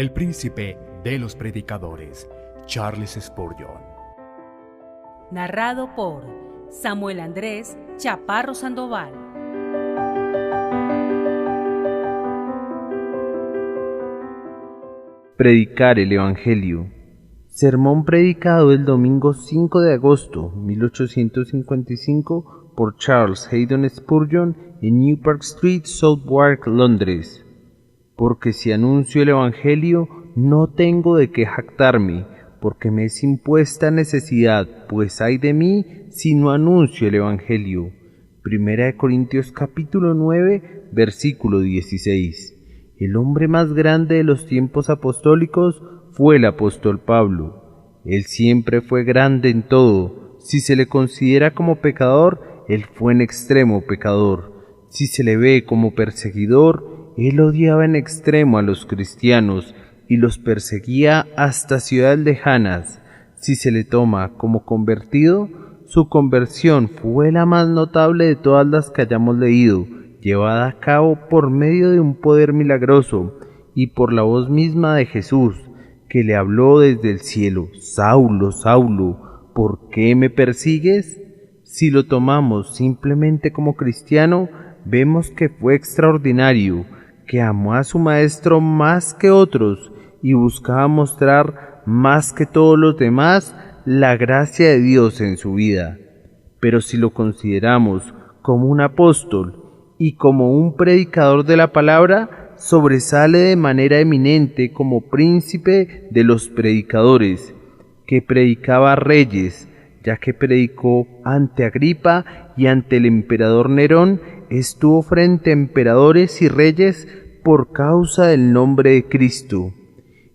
el príncipe de los predicadores, Charles Spurgeon. Narrado por Samuel Andrés Chaparro Sandoval. Predicar el Evangelio. Sermón predicado el domingo 5 de agosto 1855 por Charles Haddon Spurgeon en New Park Street, Southwark, Londres. Porque si anuncio el Evangelio, no tengo de qué jactarme, porque me es impuesta necesidad, pues ay de mí si no anuncio el Evangelio. Primera de Corintios capítulo 9, versículo 16. El hombre más grande de los tiempos apostólicos fue el apóstol Pablo. Él siempre fue grande en todo. Si se le considera como pecador, él fue en extremo pecador. Si se le ve como perseguidor, él odiaba en extremo a los cristianos y los perseguía hasta ciudades lejanas. Si se le toma como convertido, su conversión fue la más notable de todas las que hayamos leído, llevada a cabo por medio de un poder milagroso y por la voz misma de Jesús, que le habló desde el cielo: Saulo, Saulo, ¿por qué me persigues? Si lo tomamos simplemente como cristiano, vemos que fue extraordinario, que amó a su maestro más que otros y buscaba mostrar más que todos los demás la gracia de Dios en su vida. Pero si lo consideramos como un apóstol y como un predicador de la palabra, sobresale de manera eminente como príncipe de los predicadores, que predicaba a reyes, ya que predicó ante Agripa y ante el emperador Nerón, estuvo frente a emperadores y reyes por causa del nombre de Cristo.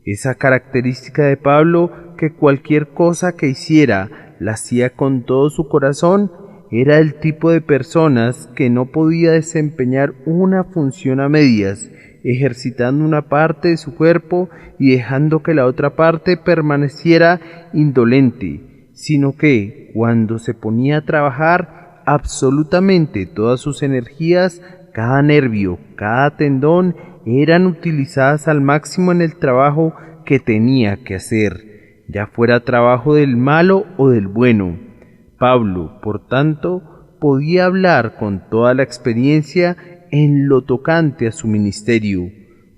Esa característica de Pablo, que cualquier cosa que hiciera la hacía con todo su corazón, era el tipo de personas que no podía desempeñar una función a medias, ejercitando una parte de su cuerpo y dejando que la otra parte permaneciera indolente, sino que, cuando se ponía a trabajar, absolutamente todas sus energías, cada nervio, cada tendón, eran utilizadas al máximo en el trabajo que tenía que hacer, ya fuera trabajo del malo o del bueno. Pablo, por tanto, podía hablar con toda la experiencia en lo tocante a su ministerio,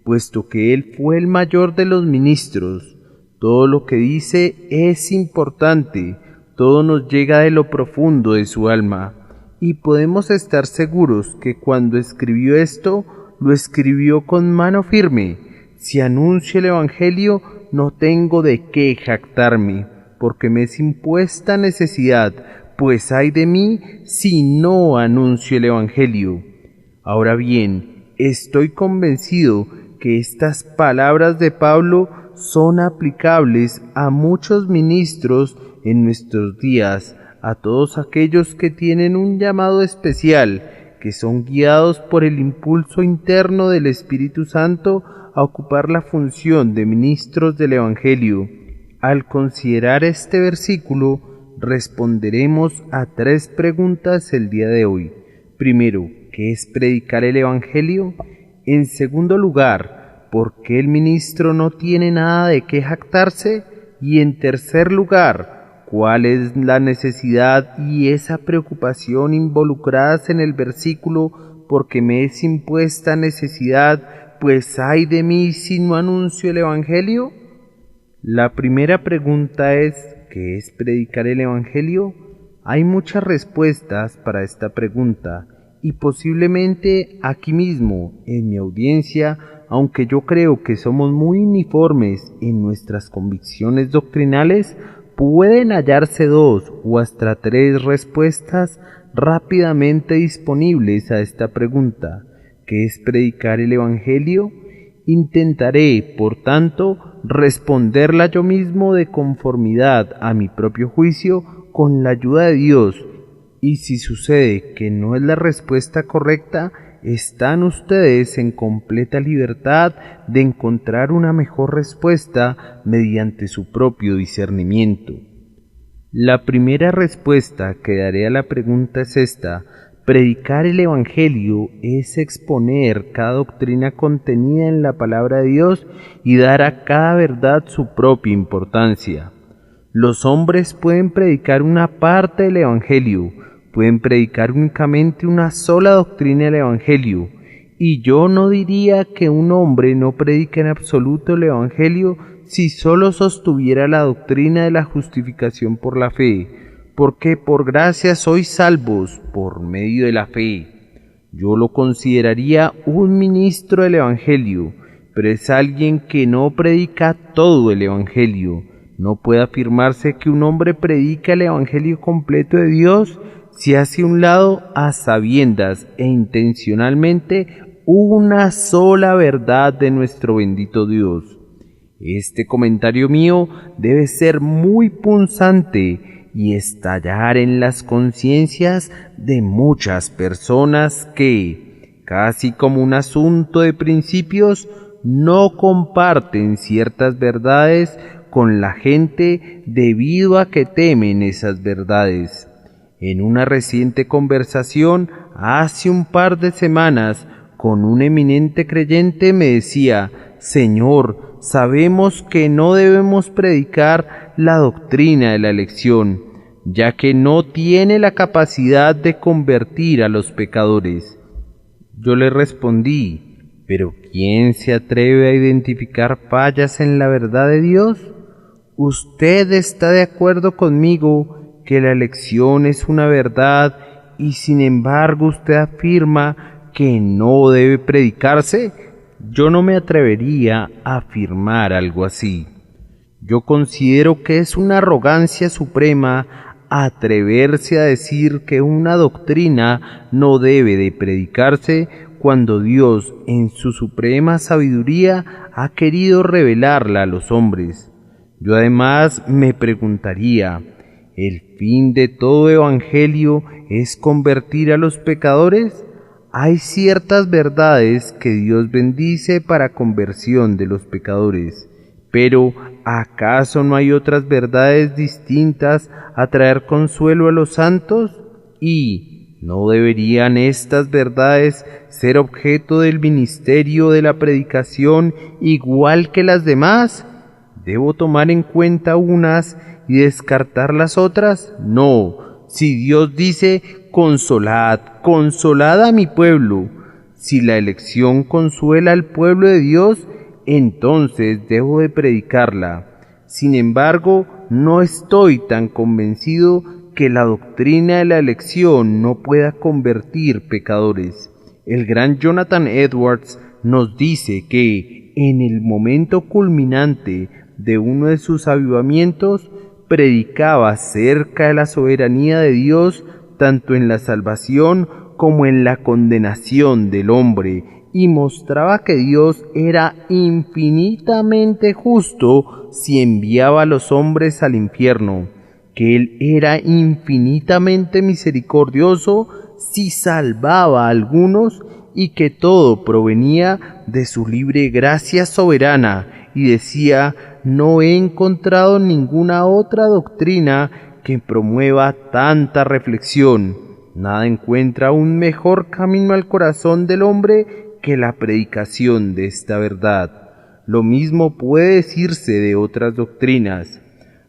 puesto que él fue el mayor de los ministros. Todo lo que dice es importante, todo nos llega de lo profundo de su alma, y podemos estar seguros que cuando escribió esto, lo escribió con mano firme. Si anuncio el Evangelio, no tengo de qué jactarme, porque me es impuesta necesidad, pues ay de mí si no anuncio el Evangelio. Ahora bien, estoy convencido que estas palabras de Pablo son aplicables a muchos ministros en nuestros días, a todos aquellos que tienen un llamado especial, que son guiados por el impulso interno del Espíritu Santo a ocupar la función de ministros del Evangelio. Al considerar este versículo, responderemos a 3 preguntas el día de hoy. Primero, ¿qué es predicar el Evangelio? En segundo lugar, ¿por qué el ministro no tiene nada de qué jactarse? Y en tercer lugar, ¿cuál es la necesidad y esa preocupación involucradas en el versículo porque me es impuesta necesidad, pues ay de mí si no anuncio el Evangelio? La primera pregunta es, ¿qué es predicar el Evangelio? Hay muchas respuestas para esta pregunta y posiblemente aquí mismo, en mi audiencia, aunque yo creo que somos muy uniformes en nuestras convicciones doctrinales, pueden hallarse 2 o hasta 3 respuestas rápidamente disponibles a esta pregunta. ¿Qué es predicar el Evangelio? Intentaré, por tanto, responderla yo mismo de conformidad a mi propio juicio con la ayuda de Dios, y si sucede que no es la respuesta correcta, están ustedes en completa libertad de encontrar una mejor respuesta mediante su propio discernimiento. La primera respuesta que daré a la pregunta es esta: Predicar el Evangelio es exponer cada doctrina contenida en la palabra de Dios y dar a cada verdad su propia importancia. Los hombres pueden predicar una parte del Evangelio, pueden predicar únicamente una sola doctrina del Evangelio, y yo no diría que un hombre no predica en absoluto el Evangelio si solo sostuviera la doctrina de la justificación por la fe, porque por gracia sois salvos por medio de la fe. Yo lo consideraría un ministro del Evangelio, pero es alguien que no predica todo el Evangelio. No puede afirmarse que un hombre predica el Evangelio completo de Dios si hace a un lado a sabiendas e intencionalmente una sola verdad de nuestro bendito Dios. Este comentario mío debe ser muy punzante y estallar en las conciencias de muchas personas que, casi como un asunto de principios, no comparten ciertas verdades con la gente debido a que temen esas verdades. En una reciente conversación hace un par de semanas con un eminente creyente me decía: Señor, sabemos que no debemos predicar la doctrina de la elección, ya que no tiene la capacidad de convertir a los pecadores. Yo le respondí: ¿pero quién se atreve a identificar fallas en la verdad de Dios? Usted está de acuerdo conmigo que la elección es una verdad y sin embargo usted afirma que no debe predicarse. Yo no me atrevería a afirmar algo así. Yo considero que es una arrogancia suprema atreverse a decir que una doctrina no debe de predicarse cuando Dios en su suprema sabiduría ha querido revelarla a los hombres. Yo además me preguntaría, ¿el fin de todo evangelio es convertir a los pecadores? Hay ciertas verdades que Dios bendice para conversión de los pecadores, pero ¿acaso no hay otras verdades distintas a traer consuelo a los santos? ¿Y no deberían estas verdades ser objeto del ministerio de la predicación igual que las demás? ¿Debo tomar en cuenta unas y descartar las otras? No. Si Dios dice: consolad, consolad a mi pueblo. Si la elección consuela al pueblo de Dios, entonces debo de predicarla. Sin embargo, no estoy tan convencido que la doctrina de la elección no pueda convertir pecadores. El gran Jonathan Edwards nos dice que en el momento culminante de uno de sus avivamientos, predicaba acerca de la soberanía de Dios tanto en la salvación como en la condenación del hombre, y mostraba que Dios era infinitamente justo si enviaba a los hombres al infierno, que Él era infinitamente misericordioso si salvaba a algunos, y que todo provenía de su libre gracia soberana, y decía: no he encontrado ninguna otra doctrina que promueva tanta reflexión. Nada encuentra un mejor camino al corazón del hombre que la predicación de esta verdad. Lo mismo puede decirse de otras doctrinas.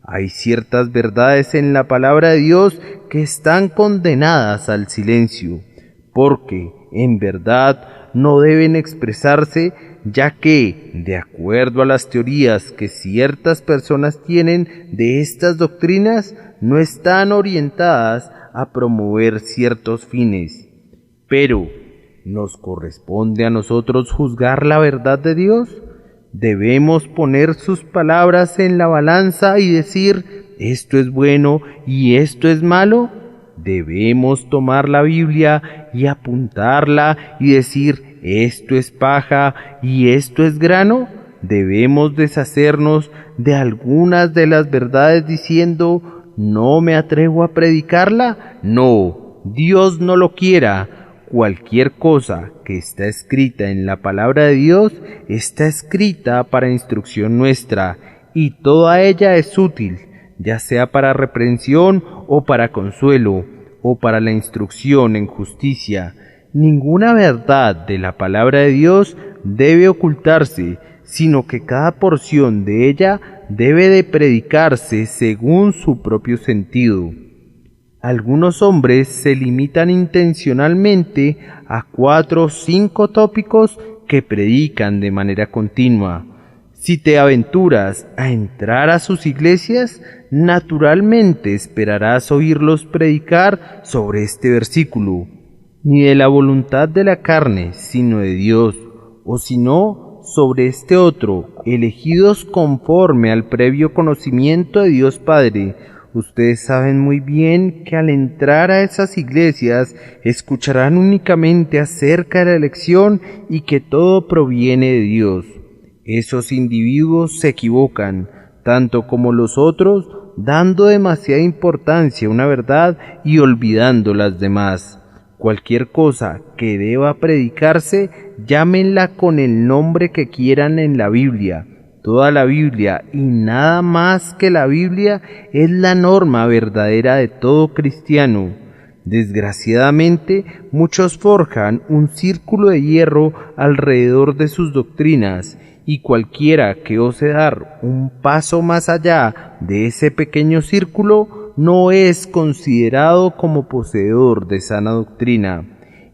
Hay ciertas verdades en la palabra de Dios que están condenadas al silencio, porque, en verdad, no deben expresarse, ya que, de acuerdo a las teorías que ciertas personas tienen de estas doctrinas, no están orientadas a promover ciertos fines. Pero, ¿nos corresponde a nosotros juzgar la verdad de Dios? ¿Debemos poner sus palabras en la balanza y decir: esto es bueno y esto es malo? ¿Debemos tomar la Biblia y apuntarla y decir: esto es paja y esto es grano? ¿Debemos deshacernos de algunas de las verdades diciendo: no me atrevo a predicarla? No, Dios no lo quiera. Cualquier cosa que está escrita en la palabra de Dios está escrita para instrucción nuestra, y toda ella es útil, ya sea para reprensión o para consuelo, o para la instrucción en justicia. Ninguna verdad de la palabra de Dios debe ocultarse, sino que cada porción de ella debe de predicarse según su propio sentido. Algunos hombres se limitan intencionalmente a 4 o 5 tópicos que predican de manera continua. Si te aventuras a entrar a sus iglesias, naturalmente esperarás oírlos predicar sobre este versículo, ni de la voluntad de la carne, sino de Dios, o si no, sobre este otro, elegidos conforme al previo conocimiento de Dios Padre. Ustedes saben muy bien que al entrar a esas iglesias escucharán únicamente acerca de la elección y que todo proviene de Dios. Esos individuos se equivocan, tanto como los otros, dando demasiada importancia a una verdad y olvidando las demás. Cualquier cosa que deba predicarse, llámenla con el nombre que quieran en la Biblia. Toda la Biblia y nada más que la Biblia es la norma verdadera de todo cristiano. Desgraciadamente, muchos forjan un círculo de hierro alrededor de sus doctrinas, y cualquiera que ose dar un paso más allá de ese pequeño círculo no es considerado como poseedor de sana doctrina.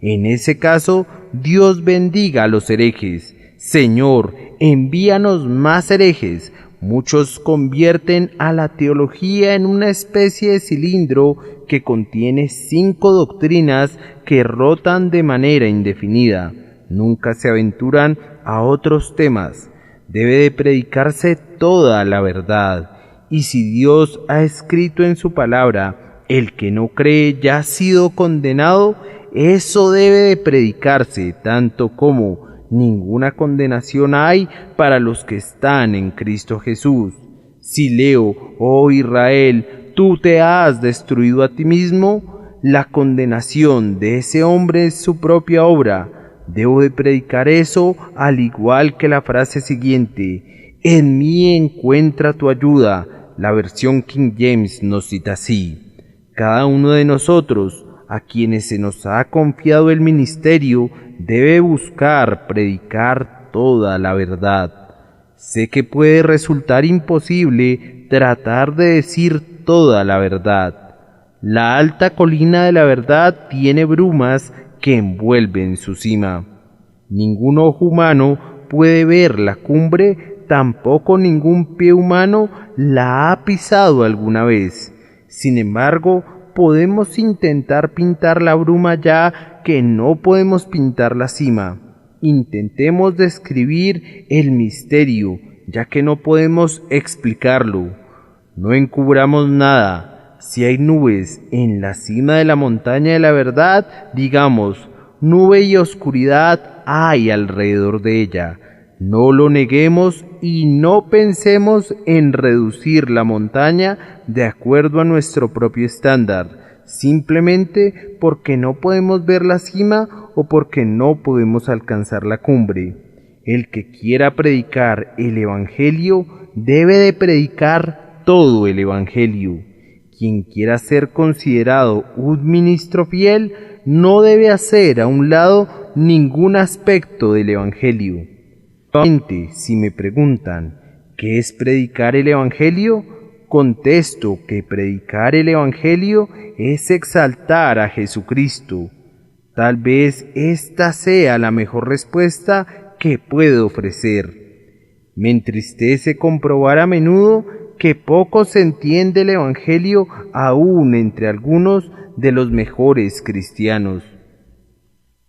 En ese caso, Dios bendiga a los herejes. Señor, envíanos más herejes. Muchos convierten a la teología en una especie de cilindro que contiene 5 doctrinas que rotan de manera indefinida. Nunca se aventuran a otros temas. Debe de predicarse toda la verdad. Y si Dios ha escrito en su palabra, el que no cree ya ha sido condenado, eso debe de predicarse, tanto como ninguna condenación hay para los que están en Cristo Jesús. Si leo, oh Israel, tú te has destruido a ti mismo, la condenación de ese hombre es su propia obra. Debo de predicar eso al igual que la frase siguiente: en mí encuentra tu ayuda. La versión King James nos cita así: cada uno de nosotros, a quienes se nos ha confiado el ministerio, debe buscar predicar toda la verdad. Sé que puede resultar imposible tratar de decir toda la verdad. La alta colina de la verdad tiene brumas que envuelven su cima. Ningún ojo humano puede ver la cumbre, tampoco ningún pie humano la ha pisado alguna vez. Sin embargo, podemos intentar pintar la bruma ya que no podemos pintar la cima. Intentemos describir el misterio, ya que no podemos explicarlo. No encubramos nada. Si hay nubes en la cima de la montaña de la verdad, digamos, nube y oscuridad hay alrededor de ella. No lo neguemos y no pensemos en reducir la montaña de acuerdo a nuestro propio estándar, simplemente porque no podemos ver la cima o porque no podemos alcanzar la cumbre. El que quiera predicar el Evangelio debe de predicar todo el Evangelio. Quien quiera ser considerado un ministro fiel no debe hacer a un lado ningún aspecto del Evangelio. Si me preguntan, ¿qué es predicar el Evangelio?, contesto que predicar el Evangelio es exaltar a Jesucristo. Tal vez esta sea la mejor respuesta que puedo ofrecer. Me entristece comprobar a menudo que poco se entiende el Evangelio aún entre algunos de los mejores cristianos.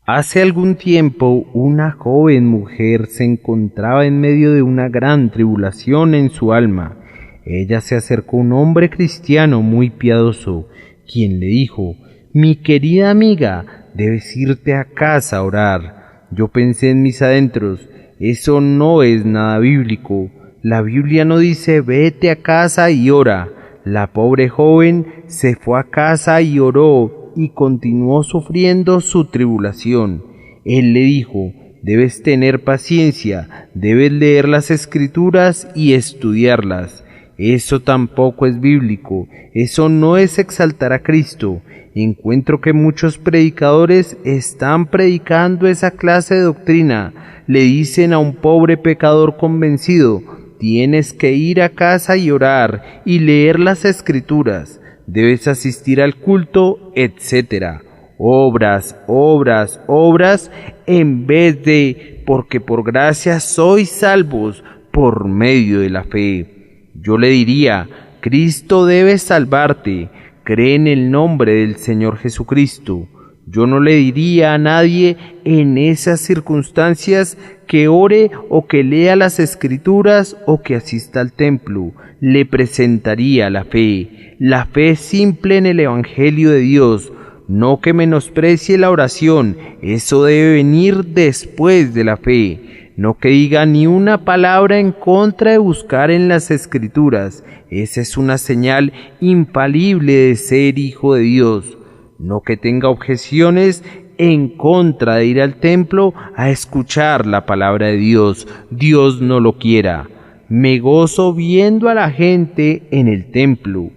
Hace algún tiempo una joven mujer se encontraba en medio de una gran tribulación en su alma. Ella se acercó a un hombre cristiano muy piadoso, quien le dijo: «Mi querida amiga, debes irte a casa a orar». Yo pensé en mis adentros: eso no es nada bíblico. La Biblia no dice vete a casa y ora. La pobre joven se fue a casa y oró y continuó sufriendo su tribulación. Él le dijo: debes tener paciencia, debes leer las Escrituras y estudiarlas. Eso tampoco es bíblico, eso no es exaltar a Cristo. Encuentro que muchos predicadores están predicando esa clase de doctrina. Le dicen a un pobre pecador convencido: tienes que ir a casa y orar y leer las Escrituras, debes asistir al culto, etc. Obras, obras, obras, en vez de porque por gracia sois salvos por medio de la fe. Yo le diría: Cristo debe salvarte, cree en el nombre del Señor Jesucristo. Yo no le diría a nadie en esas circunstancias que ore o que lea las Escrituras o que asista al templo. Le presentaría la fe simple en el Evangelio de Dios. No que menosprecie la oración, eso debe venir después de la fe. No que diga ni una palabra en contra de buscar en las Escrituras, esa es una señal infalible de ser hijo de Dios. No que tenga objeciones en contra de ir al templo a escuchar la palabra de Dios, Dios no lo quiera. Me gozo viendo a la gente en el templo,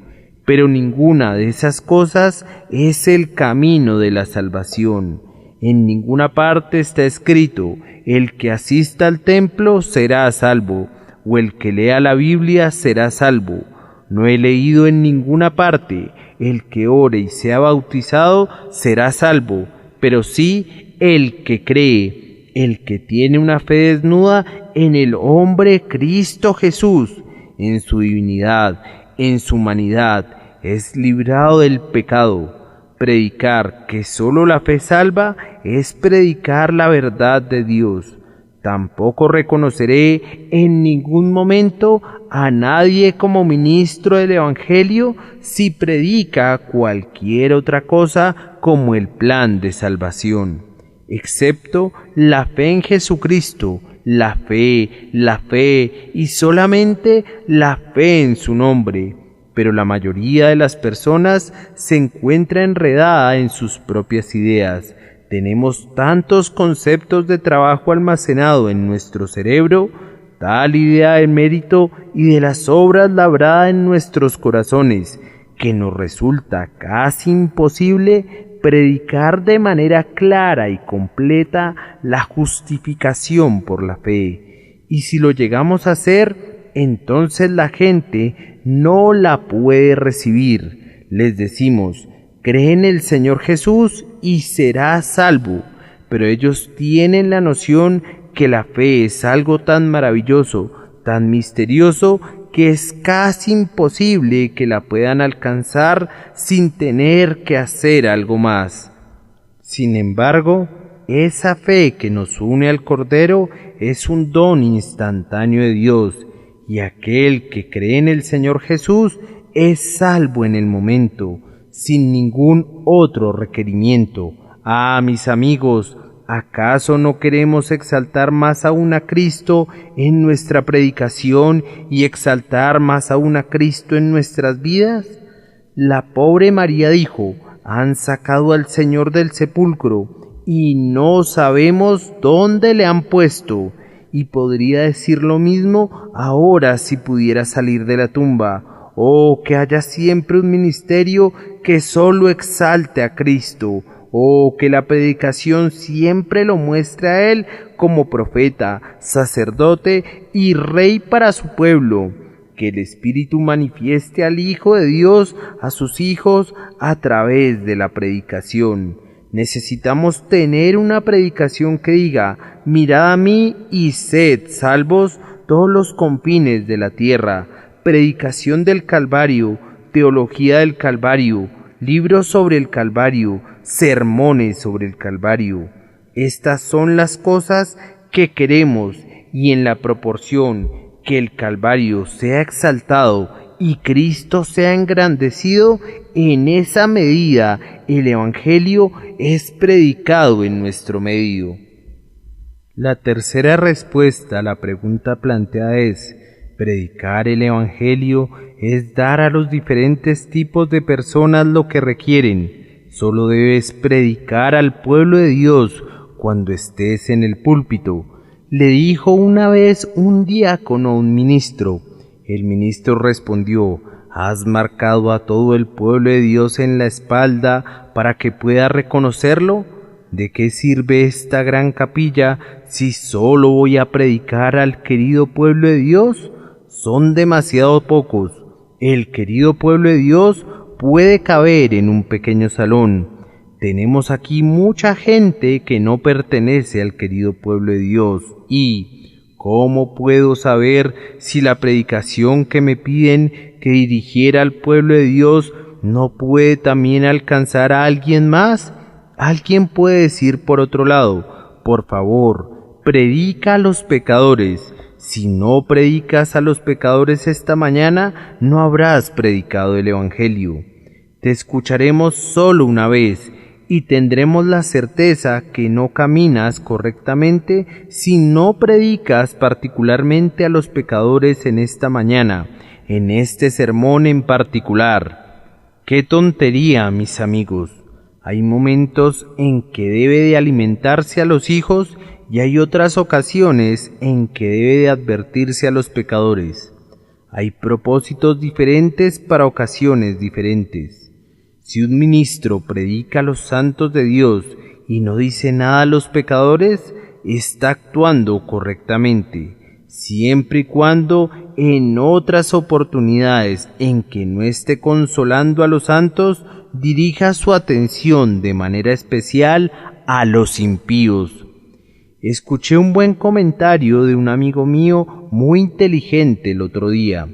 pero ninguna de esas cosas es el camino de la salvación. En ninguna parte está escrito: el que asista al templo será salvo, o el que lea la Biblia será salvo. No he leído en ninguna parte: el que ore y sea bautizado será salvo, pero sí el que cree, el que tiene una fe desnuda en el hombre Cristo Jesús, en su divinidad, en su humanidad, es librado del pecado. Predicar que solo la fe salva es predicar la verdad de Dios. Tampoco reconoceré en ningún momento a nadie como ministro del Evangelio si predica cualquier otra cosa como el plan de salvación, excepto la fe en Jesucristo, la fe y solamente la fe en su nombre. Pero la mayoría de las personas se encuentra enredada en sus propias ideas. Tenemos tantos conceptos de trabajo almacenado en nuestro cerebro, tal idea del mérito y de las obras labrada en nuestros corazones, que nos resulta casi imposible predicar de manera clara y completa la justificación por la fe. Y si lo llegamos a hacer, entonces la gente no la puede recibir. Les decimos: cree en el Señor Jesús y serás salvo, pero ellos tienen la noción que la fe es algo tan maravilloso, tan misterioso, que es casi imposible que la puedan alcanzar sin tener que hacer algo más. Sin embargo, esa fe que nos une al Cordero es un don instantáneo de Dios, y aquel que cree en el Señor Jesús es salvo en el momento, sin ningún otro requerimiento. Ah, mis amigos, ¿acaso no queremos exaltar más aún a Cristo en nuestra predicación y exaltar más aún a Cristo en nuestras vidas? La pobre María dijo: han sacado al Señor del sepulcro y no sabemos dónde le han puesto. Y podría decir lo mismo ahora si pudiera salir de la tumba. Oh, que haya siempre un ministerio que solo exalte a Cristo. Oh, que la predicación siempre lo muestre a Él como profeta, sacerdote y rey para su pueblo. Que el Espíritu manifieste al Hijo de Dios a sus hijos a través de la predicación. Necesitamos tener una predicación que diga: mirad a mí y sed salvos todos los confines de la tierra. Predicación del Calvario, teología del Calvario, libros sobre el Calvario, sermones sobre el Calvario. Estas son las cosas que queremos, y en la proporción que el Calvario sea exaltado y Cristo sea engrandecido, en esa medida el Evangelio es predicado en nuestro medio. La tercera respuesta a la pregunta planteada es: predicar el Evangelio es dar a los diferentes tipos de personas lo que requieren. Solo debes predicar al pueblo de Dios cuando estés en el púlpito. Le dijo una vez un diácono a un ministro: El ministro respondió: ¿has marcado a todo el pueblo de Dios en la espalda para que pueda reconocerlo? ¿De qué sirve esta gran capilla si solo voy a predicar al querido pueblo de Dios? Son demasiado pocos. El querido pueblo de Dios puede caber en un pequeño salón. Tenemos aquí mucha gente que no pertenece al querido pueblo de Dios y ¿cómo puedo saber si la predicación que me piden que dirigiera al pueblo de Dios no puede también alcanzar a alguien más? Alguien puede decir por otro lado: por favor, predica a los pecadores. Si no predicas a los pecadores esta mañana, no habrás predicado el Evangelio. Te escucharemos solo una vez y tendremos la certeza que no caminas correctamente si no predicas particularmente a los pecadores en esta mañana, en este sermón en particular. ¡Qué tontería, mis amigos! Hay momentos en que debe de alimentarse a los hijos y hay otras ocasiones en que debe de advertirse a los pecadores. Hay propósitos diferentes para ocasiones diferentes. Si un ministro predica a los santos de Dios y no dice nada a los pecadores, está actuando correctamente, siempre y cuando en otras oportunidades en que no esté consolando a los santos, dirija su atención de manera especial a los impíos. Escuché un buen comentario de un amigo mío muy inteligente el otro día.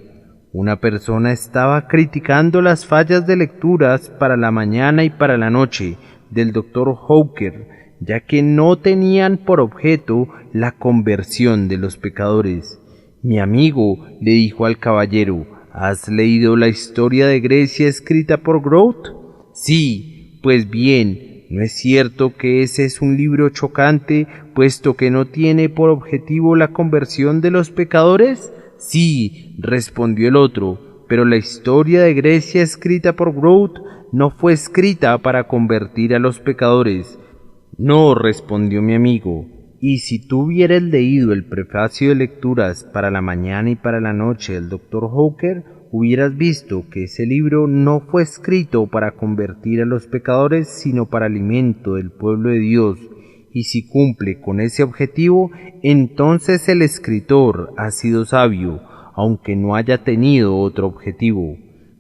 Una persona estaba criticando las fallas de lecturas para la mañana y para la noche del Dr. Hawker, ya que no tenían por objeto la conversión de los pecadores. Mi amigo le dijo al caballero: ¿has leído la historia de Grecia escrita por Grote? Sí, pues bien, ¿no es cierto que ese es un libro chocante, puesto que no tiene por objetivo la conversión de los pecadores? Sí, respondió el otro, pero la historia de Grecia escrita por Grote no fue escrita para convertir a los pecadores. No, respondió mi amigo, y si tú hubieras leído el prefacio de lecturas para la mañana y para la noche del Dr. Hawker, hubieras visto que ese libro no fue escrito para convertir a los pecadores, sino para alimento del pueblo de Dios, y si cumple con ese objetivo, entonces el escritor ha sido sabio, aunque no haya tenido otro objetivo.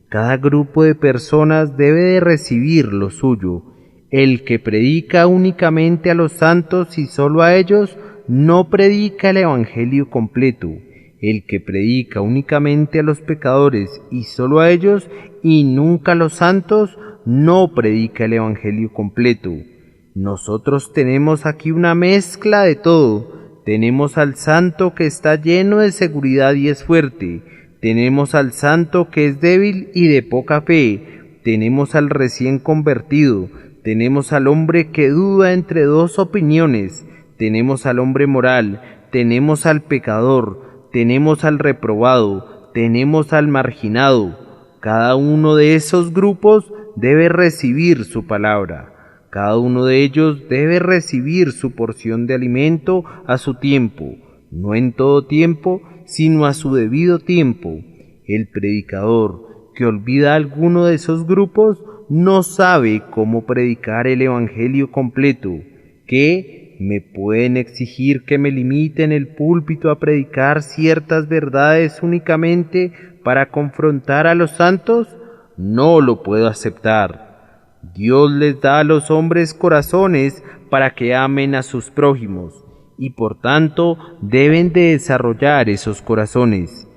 Cada grupo de personas debe de recibir lo suyo. El que predica únicamente a los santos y solo a ellos, no predica el Evangelio completo. El que predica únicamente a los pecadores y solo a ellos, y nunca a los santos, no predica el Evangelio completo. Nosotros tenemos aquí una mezcla de todo. Tenemos al santo que está lleno de seguridad y es fuerte. Tenemos al santo que es débil y de poca fe. Tenemos al recién convertido. Tenemos al hombre que duda entre dos opiniones. Tenemos al hombre moral. Tenemos al pecador. Tenemos al reprobado. Tenemos al marginado. Cada uno de esos grupos debe recibir su palabra. Cada uno de ellos debe recibir su porción de alimento a su tiempo, no en todo tiempo, sino a su debido tiempo. El predicador que olvida alguno de esos grupos no sabe cómo predicar el Evangelio completo. ¿Qué? ¿Me pueden exigir que me limite en el púlpito a predicar ciertas verdades únicamente para confrontar a los santos? No lo puedo aceptar. Dios les da a los hombres corazones para que amen a sus prójimos, y por tanto deben de desarrollar esos corazones.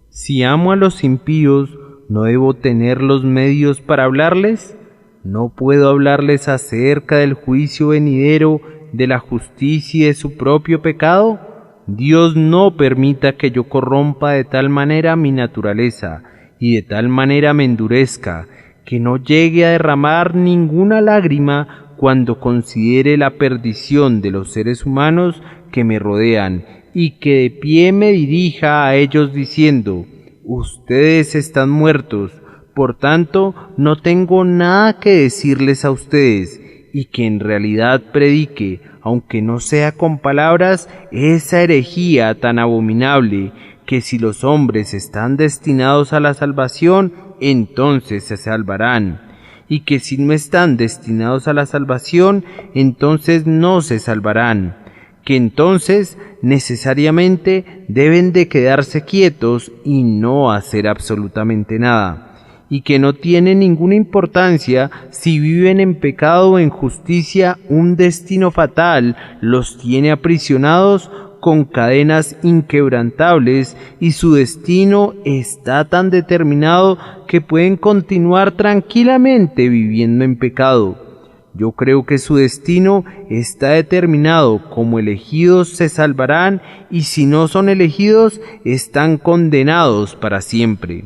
Si amo a los impíos, ¿no debo tener los medios para hablarles? ¿No puedo hablarles acerca del juicio venidero, de la justicia y de su propio pecado? Dios no permita que yo corrompa de tal manera mi naturaleza, y de tal manera me endurezca, que no llegue a derramar ninguna lágrima cuando considere la perdición de los seres humanos que me rodean, y que de pie me dirija a ellos diciendo: ustedes están muertos, por tanto no tengo nada que decirles a ustedes, y que en realidad predique, aunque no sea con palabras, esa herejía tan abominable, que si los hombres están destinados a la salvación, entonces se salvarán, y que si no están destinados a la salvación, entonces no se salvarán, que entonces necesariamente deben de quedarse quietos y no hacer absolutamente nada, y que no tiene ninguna importancia si viven en pecado o en justicia, un destino fatal los tiene aprisionados con cadenas inquebrantables y su destino está tan determinado que pueden continuar tranquilamente viviendo en pecado. Yo creo que su destino está determinado, como elegidos se salvarán y si no son elegidos están condenados para siempre.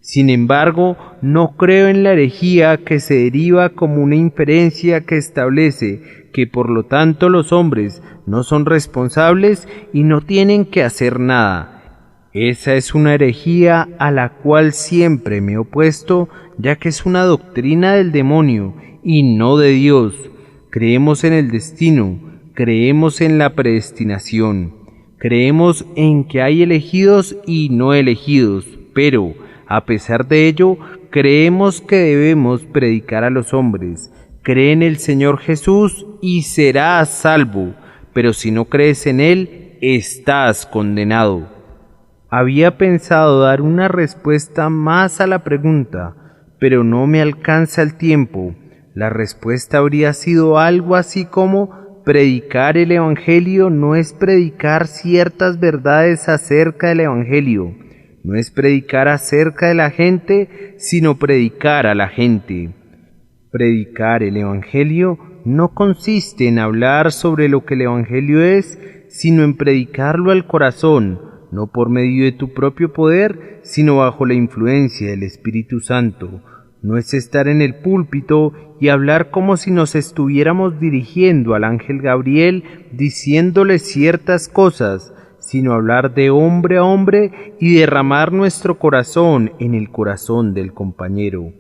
Sin embargo, no creo en la herejía que se deriva como una inferencia que establece que por lo tanto los hombres no son responsables y no tienen que hacer nada. Esa es una herejía a la cual siempre me he opuesto, ya que es una doctrina del demonio y no de Dios. Creemos en el destino, creemos en la predestinación, creemos en que hay elegidos y no elegidos, pero a pesar de ello, creemos que debemos predicar a los hombres. Cree en el Señor Jesús y serás salvo, pero si no crees en Él, estás condenado. Había pensado dar una respuesta más a la pregunta, pero no me alcanza el tiempo. La respuesta habría sido algo así como: predicar el Evangelio no es predicar ciertas verdades acerca del Evangelio. No es predicar acerca de la gente, sino predicar a la gente. Predicar el Evangelio no consiste en hablar sobre lo que el Evangelio es, sino en predicarlo al corazón, no por medio de tu propio poder, sino bajo la influencia del Espíritu Santo. No es estar en el púlpito y hablar como si nos estuviéramos dirigiendo al ángel Gabriel diciéndole ciertas cosas, sino hablar de hombre a hombre y derramar nuestro corazón en el corazón del compañero.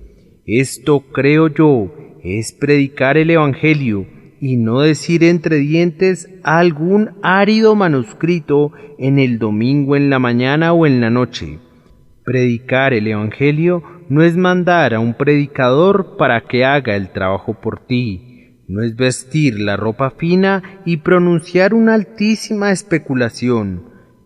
Esto, creo yo, es predicar el Evangelio y no decir entre dientes algún árido manuscrito en el domingo en la mañana o en la noche. Predicar el Evangelio no es mandar a un predicador para que haga el trabajo por ti. No es vestir la ropa fina y pronunciar una altísima especulación.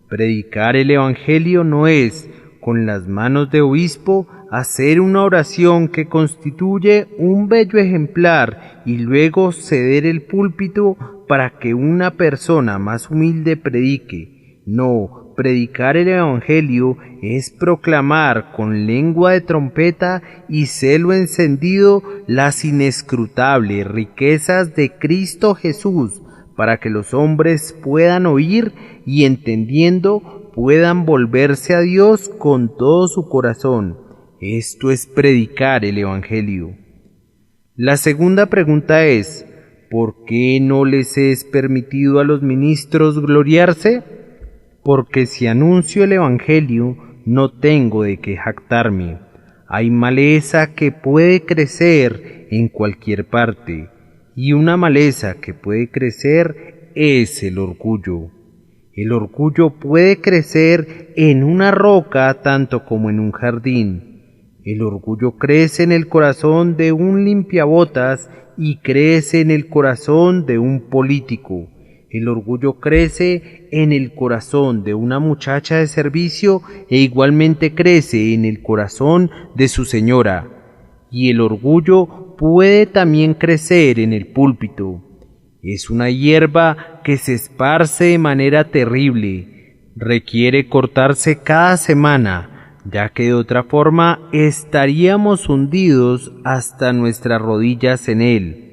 Predicar el Evangelio no es, con las manos de obispo, hacer una oración que constituye un bello ejemplar y luego ceder el púlpito para que una persona más humilde predique. No, predicar el Evangelio es proclamar con lengua de trompeta y celo encendido las inescrutables riquezas de Cristo Jesús, para que los hombres puedan oír y entendiendo puedan volverse a Dios con todo su corazón. Esto es predicar el Evangelio. La segunda pregunta es: ¿por qué no les es permitido a los ministros gloriarse? Porque si anuncio el Evangelio, no tengo de qué jactarme. Hay maleza que puede crecer en cualquier parte, y una maleza que puede crecer es el orgullo. El orgullo puede crecer en una roca tanto como en un jardín. El orgullo crece en el corazón de un limpiabotas y crece en el corazón de un político. El orgullo crece en el corazón de una muchacha de servicio e igualmente crece en el corazón de su señora. Y el orgullo puede también crecer en el púlpito. Es una hierba que se esparce de manera terrible. Requiere cortarse cada semana, ya que de otra forma estaríamos hundidos hasta nuestras rodillas en él.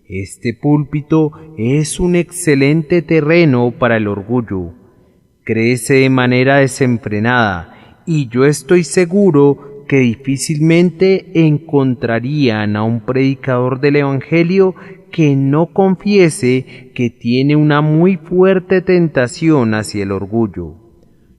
Este púlpito es un excelente terreno para el orgullo. Crece de manera desenfrenada y yo estoy seguro que difícilmente encontrarían a un predicador del Evangelio que no confiese que tiene una muy fuerte tentación hacia el orgullo.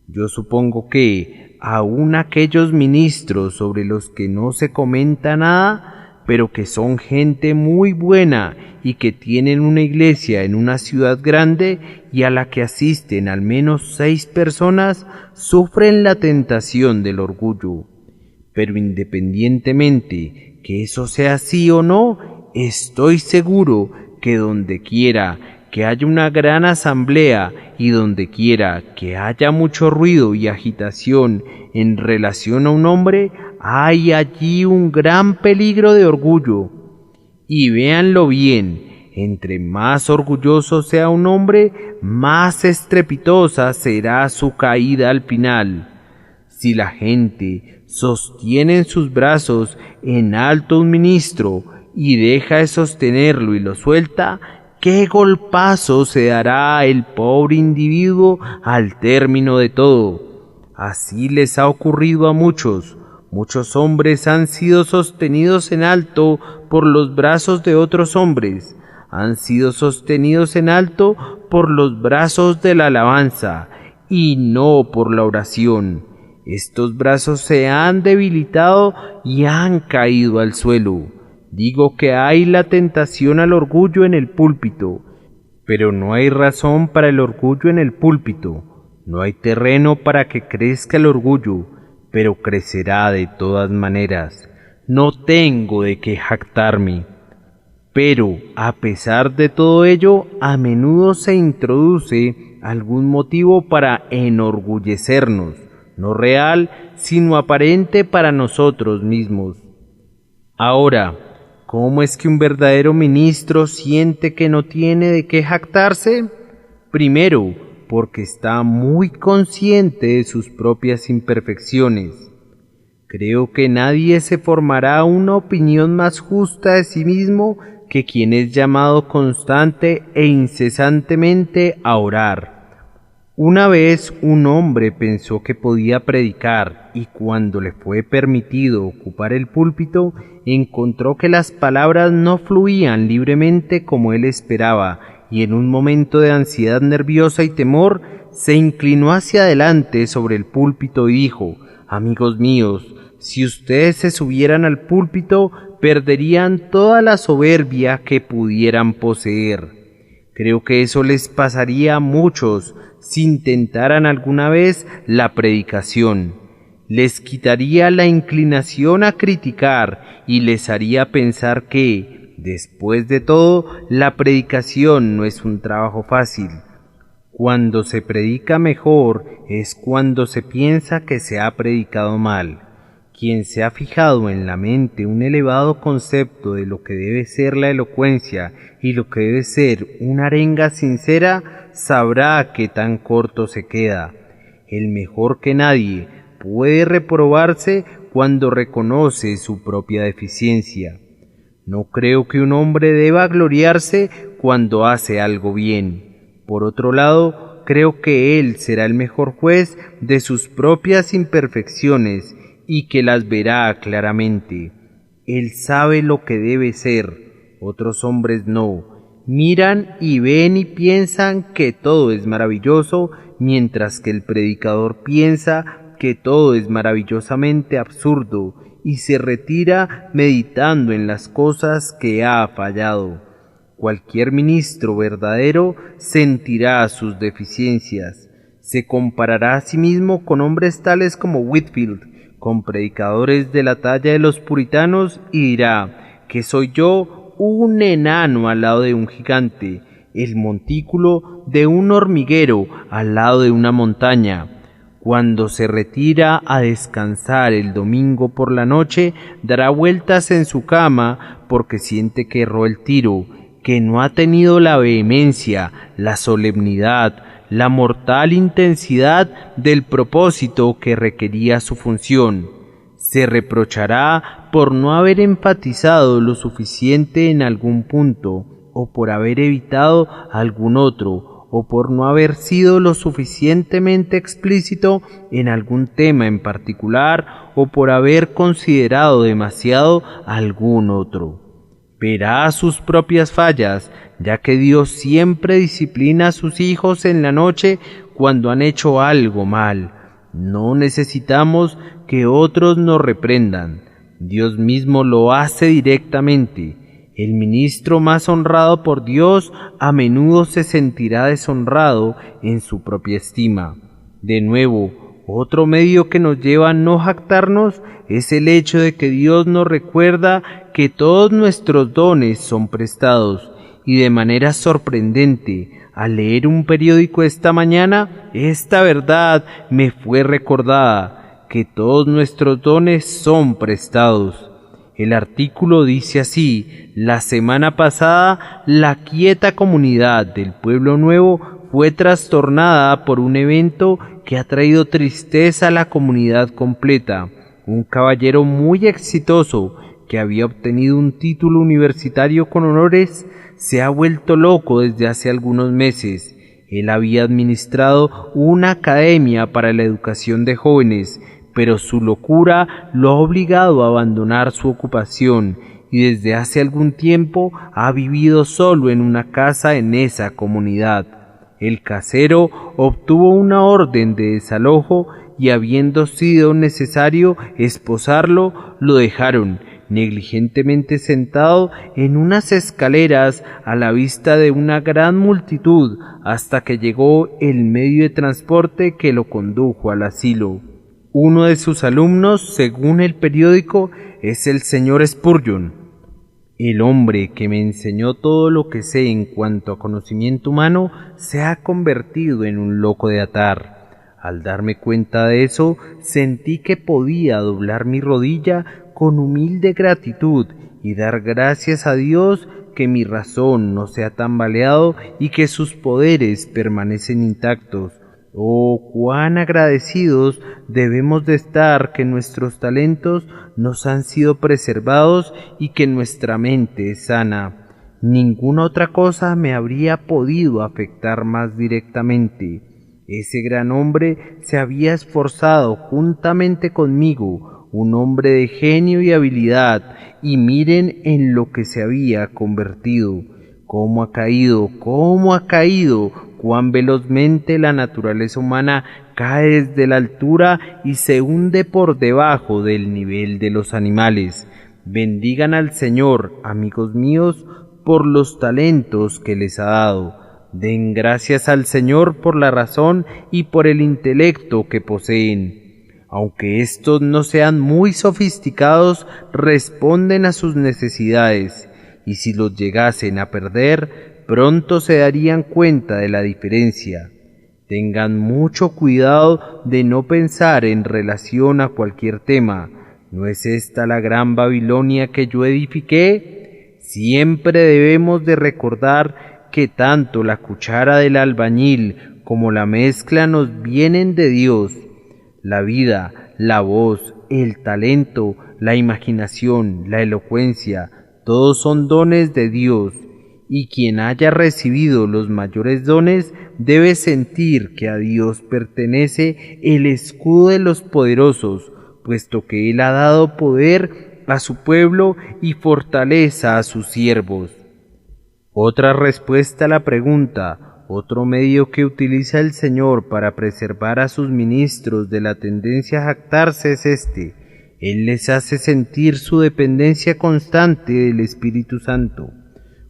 Yo supongo que aun aquellos ministros sobre los que no se comenta nada pero que son gente muy buena y que tienen una iglesia en una ciudad grande y a la que asisten al menos 6 personas, sufren la tentación del orgullo. Pero independientemente que eso sea así o no, estoy seguro que donde quiera que haya una gran asamblea y donde quiera que haya mucho ruido y agitación en relación a un hombre, hay allí un gran peligro de orgullo. Y véanlo bien, entre más orgulloso sea un hombre, más estrepitosa será su caída al final. Si la gente sostiene en sus brazos en alto un ministro y deja de sostenerlo y lo suelta, ¡qué golpazo se dará el pobre individuo al término de todo! Así les ha ocurrido a muchos. Muchos hombres han sido sostenidos en alto por los brazos de otros hombres. Han sido sostenidos en alto por los brazos de la alabanza y no por la oración. Estos brazos se han debilitado y han caído al suelo. Digo que hay la tentación al orgullo en el púlpito, pero no hay razón para el orgullo en el púlpito. No hay terreno para que crezca el orgullo, pero crecerá de todas maneras. No tengo de qué jactarme. Pero, a pesar de todo ello, a menudo se introduce algún motivo para enorgullecernos, no real, sino aparente para nosotros mismos. Ahora, ¿cómo es que un verdadero ministro siente que no tiene de qué jactarse? Primero, porque está muy consciente de sus propias imperfecciones. Creo que nadie se formará una opinión más justa de sí mismo que quien es llamado constante e incesantemente a orar. Una vez un hombre pensó que podía predicar y cuando le fue permitido ocupar el púlpito, encontró que las palabras no fluían libremente como él esperaba y en un momento de ansiedad nerviosa y temor se inclinó hacia adelante sobre el púlpito y dijo: «Amigos míos, si ustedes se subieran al púlpito, perderían toda la soberbia que pudieran poseer. Creo que eso les pasaría a muchos si intentaran alguna vez la predicación. Les quitaría la inclinación a criticar y les haría pensar que, después de todo, la predicación no es un trabajo fácil. Cuando se predica mejor es cuando se piensa que se ha predicado mal. Quien se ha fijado en la mente un elevado concepto de lo que debe ser la elocuencia y lo que debe ser una arenga sincera, sabrá que tan corto se queda. El mejor que nadie puede reprobarse cuando reconoce su propia deficiencia. No creo que un hombre deba gloriarse cuando hace algo bien. Por otro lado, creo que él será el mejor juez de sus propias imperfecciones y que las verá claramente. Él sabe lo que debe ser, otros hombres no. Miran y ven y piensan que todo es maravilloso, mientras que el predicador piensa que todo es maravillosamente absurdo y se retira meditando en las cosas que ha fallado. Cualquier ministro verdadero sentirá sus deficiencias, se comparará a sí mismo con hombres tales como Whitefield, con predicadores de la talla de los puritanos y dirá que soy yo un enano al lado de un gigante, el montículo de un hormiguero al lado de una montaña. Cuando se retira a descansar el domingo por la noche, dará vueltas en su cama porque siente que erró el tiro, que no ha tenido la vehemencia, la solemnidad, la mortal intensidad del propósito que requería su función. Se reprochará por no haber enfatizado lo suficiente en algún punto, o por haber evitado algún otro, o por no haber sido lo suficientemente explícito en algún tema en particular, o por haber considerado demasiado algún otro. Verá sus propias fallas, ya que Dios siempre disciplina a sus hijos en la noche cuando han hecho algo mal. No necesitamos que otros nos reprendan. Dios mismo lo hace directamente. El ministro más honrado por Dios a menudo se sentirá deshonrado en su propia estima. De nuevo, otro medio que nos lleva a no jactarnos es el hecho de que Dios nos recuerda que todos nuestros dones son prestados, y de manera sorprendente, al leer un periódico esta mañana, esta verdad me fue recordada, que todos nuestros dones son prestados. El artículo dice así: la semana pasada, la quieta comunidad del Pueblo Nuevo fue trastornada por un evento que ha traído tristeza a la comunidad completa. Un caballero muy exitoso, que había obtenido un título universitario con honores, se ha vuelto loco desde hace algunos meses. Él había administrado una academia para la educación de jóvenes, pero su locura lo ha obligado a abandonar su ocupación y desde hace algún tiempo ha vivido solo en una casa en esa comunidad. El casero obtuvo una orden de desalojo y, habiendo sido necesario esposarlo, lo dejaron negligentemente sentado en unas escaleras a la vista de una gran multitud hasta que llegó el medio de transporte que lo condujo al asilo. Uno de sus alumnos, según el periódico, es el señor Spurgeon, el hombre que me enseñó todo lo que sé en cuanto a conocimiento humano. Se ha convertido en un loco de atar. Al darme cuenta de eso, sentí que podía doblar mi rodilla con humilde gratitud y dar gracias a Dios que mi razón no se ha tambaleado y que sus poderes permanecen intactos. Oh, cuán agradecidos debemos de estar que nuestros talentos nos han sido preservados y que nuestra mente es sana. Ninguna otra cosa me habría podido afectar más directamente. Ese gran hombre se había esforzado juntamente conmigo, un hombre de genio y habilidad, y miren en lo que se había convertido. Cómo ha caído, cuán velozmente la naturaleza humana cae desde la altura y se hunde por debajo del nivel de los animales. Bendigan al Señor, amigos míos, por los talentos que les ha dado. Den gracias al Señor por la razón y por el intelecto que poseen. Aunque estos no sean muy sofisticados, responden a sus necesidades, y si los llegasen a perder, pronto se darían cuenta de la diferencia. Tengan mucho cuidado de no pensar en relación a cualquier tema. ¿No es esta la gran Babilonia que yo edifiqué? Siempre debemos de recordar que tanto la cuchara del albañil como la mezcla nos vienen de Dios. La vida, la voz, el talento, la imaginación, la elocuencia, todos son dones de Dios, y quien haya recibido los mayores dones debe sentir que a Dios pertenece el escudo de los poderosos, puesto que Él ha dado poder a su pueblo y fortaleza a sus siervos. Otra respuesta a la pregunta, otro medio que utiliza el Señor para preservar a sus ministros de la tendencia a jactarse es este: Él les hace sentir su dependencia constante del Espíritu Santo.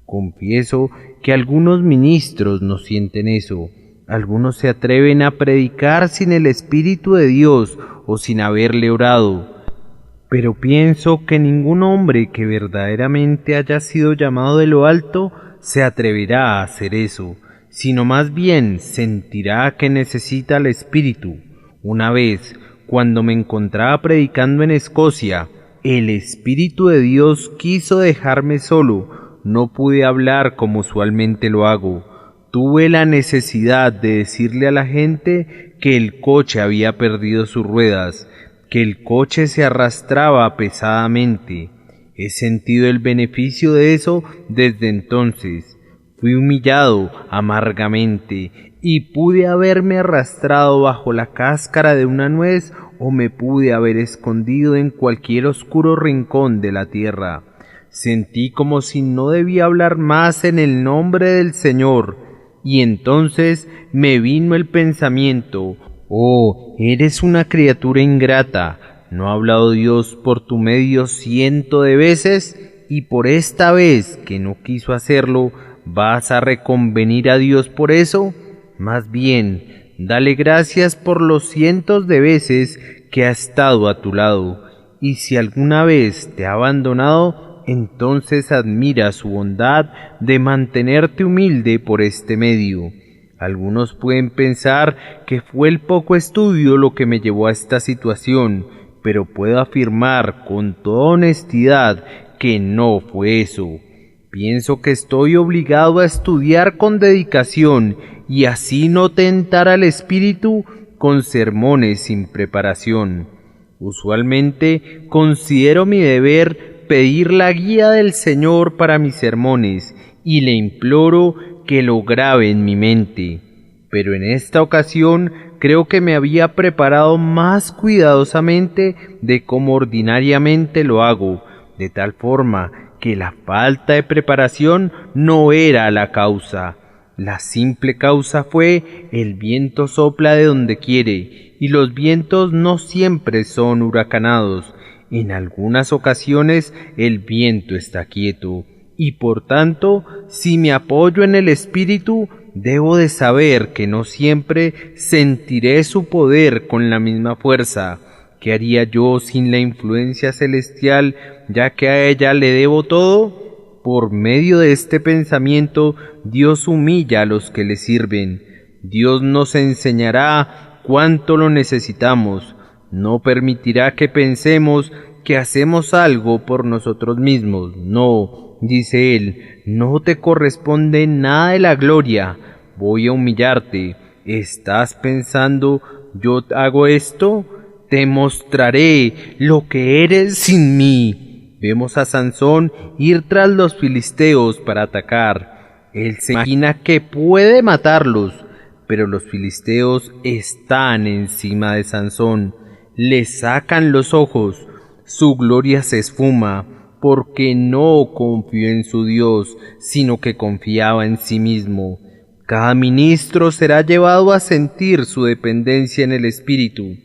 Confieso que algunos ministros no sienten eso. Algunos se atreven a predicar sin el Espíritu de Dios o sin haberle orado. Pero pienso que ningún hombre que verdaderamente haya sido llamado de lo alto se atreverá a hacer eso, sino más bien sentirá que necesita el Espíritu. Una vez, cuando me encontraba predicando en Escocia, el Espíritu de Dios quiso dejarme solo. No pude hablar como usualmente lo hago. Tuve la necesidad de decirle a la gente que el coche había perdido sus ruedas, que el coche se arrastraba pesadamente. He sentido el beneficio de eso desde entonces. Fui humillado amargamente y pude haberme arrastrado bajo la cáscara de una nuez o me pude haber escondido en cualquier oscuro rincón de la tierra. Sentí como si no debía hablar más en el nombre del Señor, y entonces me vino el pensamiento: «Oh, eres una criatura ingrata, ¿No ha hablado Dios por tu medio 100 de veces? Y por esta vez que no quiso hacerlo, ¿vas a reconvenir a Dios por eso? Más bien, dale gracias por los cientos de veces que ha estado a tu lado, y si alguna vez te ha abandonado, entonces admira su bondad de mantenerte humilde por este medio. Algunos pueden pensar que fue el poco estudio lo que me llevó a esta situación, pero puedo afirmar con toda honestidad que no fue eso. Pienso que estoy obligado a estudiar con dedicación y así no tentar al espíritu con sermones sin preparación. Usualmente considero mi deber pedir la guía del Señor para mis sermones y le imploro que lo grabe en mi mente. Pero en esta ocasión creo que me había preparado más cuidadosamente de como ordinariamente lo hago, de tal forma que la falta de preparación no era la causa. La simple causa fue: el viento sopla de donde quiere, y los vientos no siempre son huracanados. En algunas ocasiones el viento está quieto, y por tanto, si me apoyo en el Espíritu, debo de saber que no siempre sentiré su poder con la misma fuerza. ¿Qué haría yo sin la influencia celestial, ya que a ella le debo todo? Por medio de este pensamiento, Dios humilla a los que le sirven. Dios nos enseñará cuánto lo necesitamos. No permitirá que pensemos que hacemos algo por nosotros mismos. No, dice Él, no te corresponde nada de la gloria. Voy a humillarte. ¿Estás pensando, yo hago esto? Te mostraré lo que eres sin mí. Vemos a Sansón ir tras los filisteos para atacar. Él se imagina que puede matarlos, pero los filisteos están encima de Sansón. Le sacan los ojos. Su gloria se esfuma, porque no confió en su Dios, sino que confiaba en sí mismo. Cada ministro será llevado a sentir su dependencia en el Espíritu,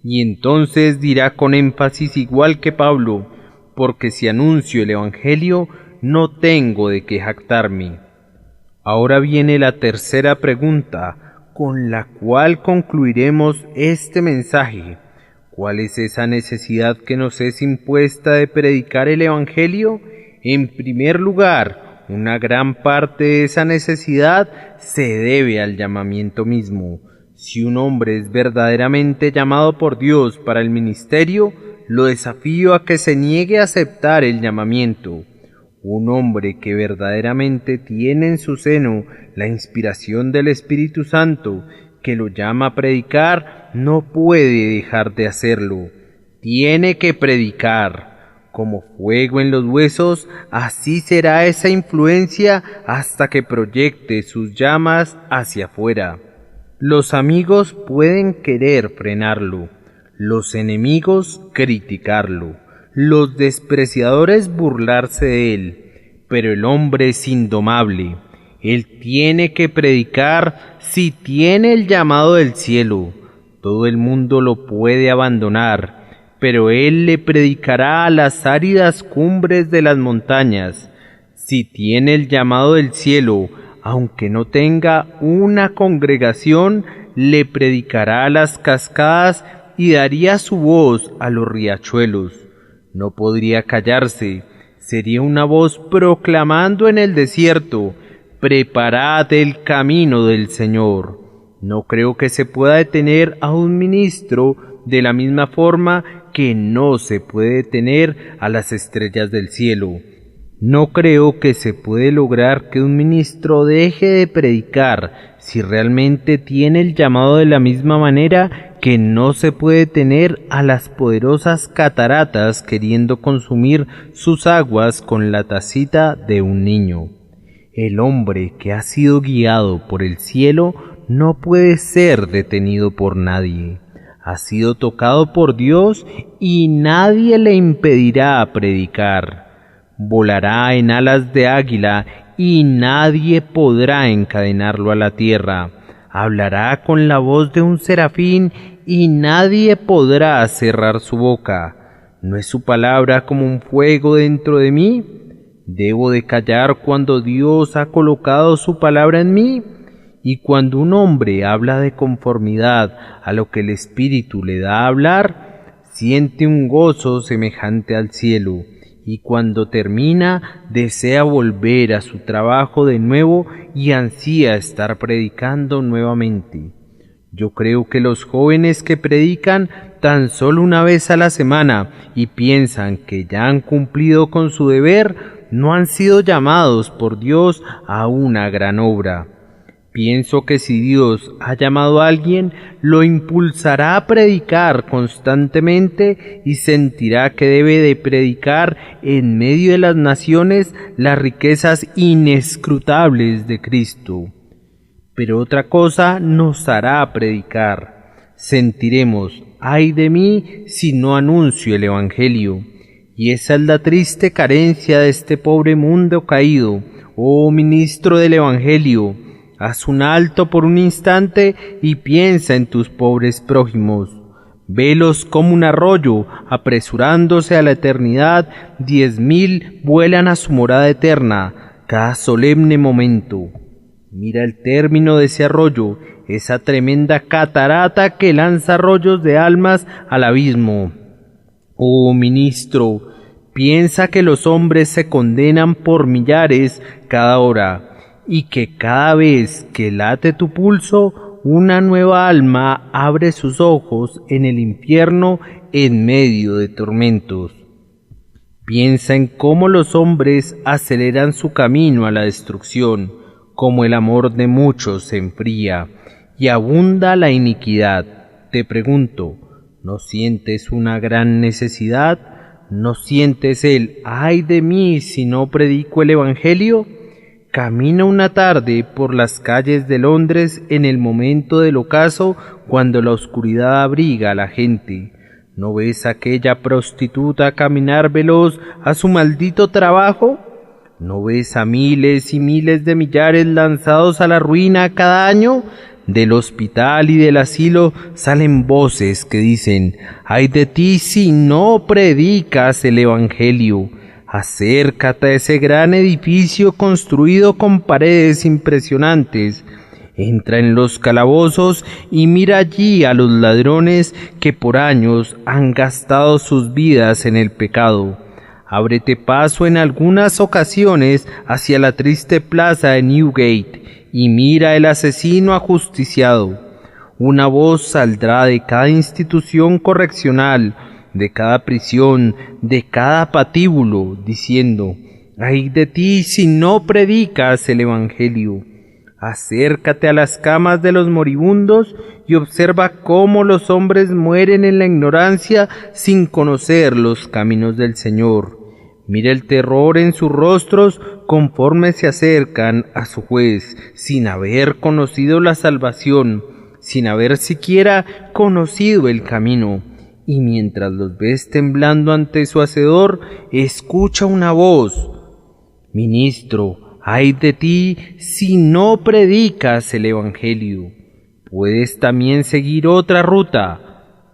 y entonces dirá con énfasis igual que Pablo: porque si anuncio el Evangelio, no tengo de qué jactarme. Ahora viene la tercera pregunta, con la cual concluiremos este mensaje. ¿Cuál es esa necesidad que nos es impuesta de predicar el Evangelio? En primer lugar, una gran parte de esa necesidad se debe al llamamiento mismo. Si un hombre es verdaderamente llamado por Dios para el ministerio, lo desafío a que se niegue a aceptar el llamamiento. Un hombre que verdaderamente tiene en su seno la inspiración del Espíritu Santo, que lo llama a predicar, no puede dejar de hacerlo. Tiene que predicar. Como fuego en los huesos, así será esa influencia hasta que proyecte sus llamas hacia afuera. Los amigos pueden querer frenarlo, los enemigos criticarlo, los despreciadores burlarse de él, pero el hombre es indomable. Él tiene que predicar si tiene el llamado del cielo. Todo el mundo lo puede abandonar, pero él le predicará a las áridas cumbres de las montañas. Si tiene el llamado del cielo, aunque no tenga una congregación, le predicará a las cascadas y daría su voz a los riachuelos. No podría callarse, sería una voz proclamando en el desierto: preparad el camino del Señor. No creo que se pueda detener a un ministro de la misma forma que no se puede detener a las estrellas del cielo. No creo que se puede lograr que un ministro deje de predicar si realmente tiene el llamado, de la misma manera que no se puede detener a las poderosas cataratas queriendo consumir sus aguas con la tacita de un niño. El hombre que ha sido guiado por el cielo no puede ser detenido por nadie. Ha sido tocado por Dios y nadie le impedirá predicar. Volará en alas de águila y nadie podrá encadenarlo a la tierra. hablará con la voz de un serafín y nadie podrá cerrar su boca. ¿No es su palabra como un fuego dentro de mí? ¿Debo de callar cuando Dios ha colocado su palabra en mí? Y cuando un hombre habla de conformidad a lo que el Espíritu le da a hablar, siente un gozo semejante al cielo, y cuando termina desea volver a su trabajo de nuevo y ansía estar predicando nuevamente. Yo creo que los jóvenes que predican tan solo una vez a la semana y piensan que ya han cumplido con su deber, no han sido llamados por Dios a una gran obra. Pienso que si Dios ha llamado a alguien, lo impulsará a predicar constantemente y sentirá que debe de predicar en medio de las naciones las riquezas inescrutables de Cristo. Pero otra cosa nos hará predicar. Sentiremos, ay de mí si no anuncio el Evangelio. Y esa es la triste carencia de este pobre mundo caído. Oh ministro del Evangelio, haz un alto por un instante y piensa en tus pobres prójimos. Velos como un arroyo, apresurándose a la eternidad, 10,000 vuelan a su morada eterna, cada solemne momento. Mira el término de ese arroyo, esa tremenda catarata que lanza rollos de almas al abismo. Oh ministro, piensa que los hombres se condenan por millares cada hora, y que cada vez que late tu pulso, una nueva alma abre sus ojos en el infierno en medio de tormentos. Piensa en cómo los hombres aceleran su camino a la destrucción, cómo el amor de muchos se enfría, y abunda la iniquidad. Te pregunto, ¿no sientes una gran necesidad? ¿No sientes el ay de mí si no predico el Evangelio? Camina una tarde por las calles de Londres en el momento del ocaso, cuando la oscuridad abriga a la gente. ¿No ves a aquella prostituta caminar veloz a su maldito trabajo? ¿No ves a miles y miles de millares lanzados a la ruina cada año? Del hospital y del asilo salen voces que dicen, ay de ti si no predicas el Evangelio. Acércate a ese gran edificio construido con paredes impresionantes. Entra en los calabozos y mira allí a los ladrones que por años han gastado sus vidas en el pecado. Ábrete paso en algunas ocasiones hacia la triste plaza de Newgate y mira el asesino ajusticiado. Una voz saldrá de cada institución correccional, de cada prisión, de cada patíbulo, diciendo, ay de ti si no predicas el Evangelio. Acércate a las camas de los moribundos y observa cómo los hombres mueren en la ignorancia sin conocer los caminos del Señor. Mira el terror en sus rostros conforme se acercan a su juez, sin haber conocido la salvación, sin haber siquiera conocido el camino. Y mientras los ves temblando ante su hacedor, escucha una voz, ministro, ay de ti si no predicas el Evangelio. Puedes también seguir otra ruta.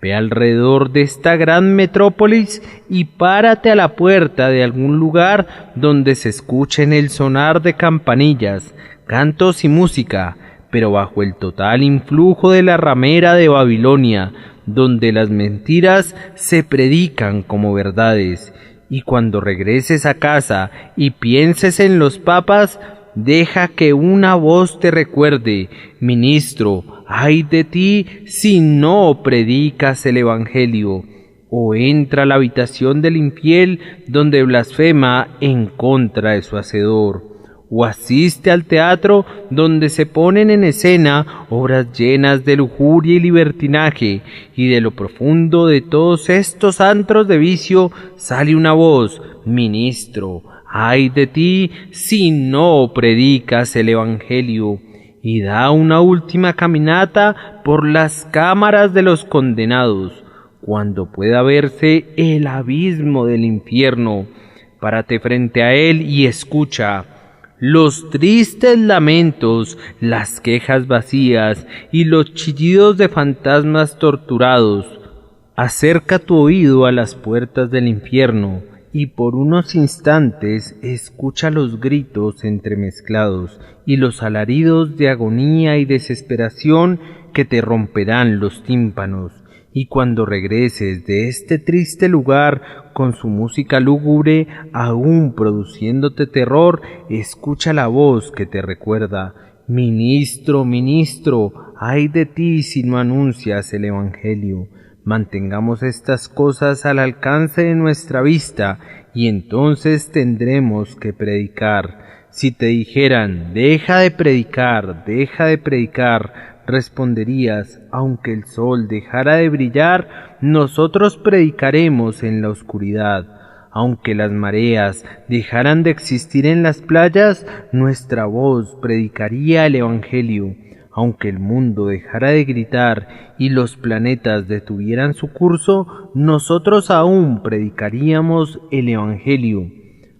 Ve alrededor de esta gran metrópolis y párate a la puerta de algún lugar donde se escuchen el sonar de campanillas, cantos y música, pero bajo el total influjo de la ramera de Babilonia, donde las mentiras se predican como verdades. Y cuando regreses a casa y pienses en los papas, deja que una voz te recuerde, ministro, ay de ti si no predicas el Evangelio. O entra a la habitación del infiel donde blasfema en contra de su hacedor. O asiste al teatro donde se ponen en escena obras llenas de lujuria y libertinaje, y de lo profundo de todos estos antros de vicio sale una voz, ministro, ay de ti si no predicas el Evangelio, y da una última caminata por las cámaras de los condenados, cuando pueda verse el abismo del infierno. Párate frente a él y escucha. los tristes lamentos, las quejas vacías y los chillidos de fantasmas torturados. Acerca tu oído a las puertas del infierno y por unos instantes escucha los gritos entremezclados y los alaridos de agonía y desesperación que te romperán los tímpanos. Y cuando regreses de este triste lugar con su música lúgubre, aún produciéndote terror, escucha la voz que te recuerda: Ministro, ministro, ay de ti si no anuncias el Evangelio. Mantengamos estas cosas al alcance de nuestra vista y entonces tendremos que predicar. Si te dijeran: deja de predicar, responderías: aunque el sol dejara de brillar, nosotros predicaremos en la oscuridad. Aunque las mareas dejaran de existir en las playas, nuestra voz predicaría el Evangelio. Aunque el mundo dejara de gritar y los planetas detuvieran su curso, nosotros aún predicaríamos el Evangelio,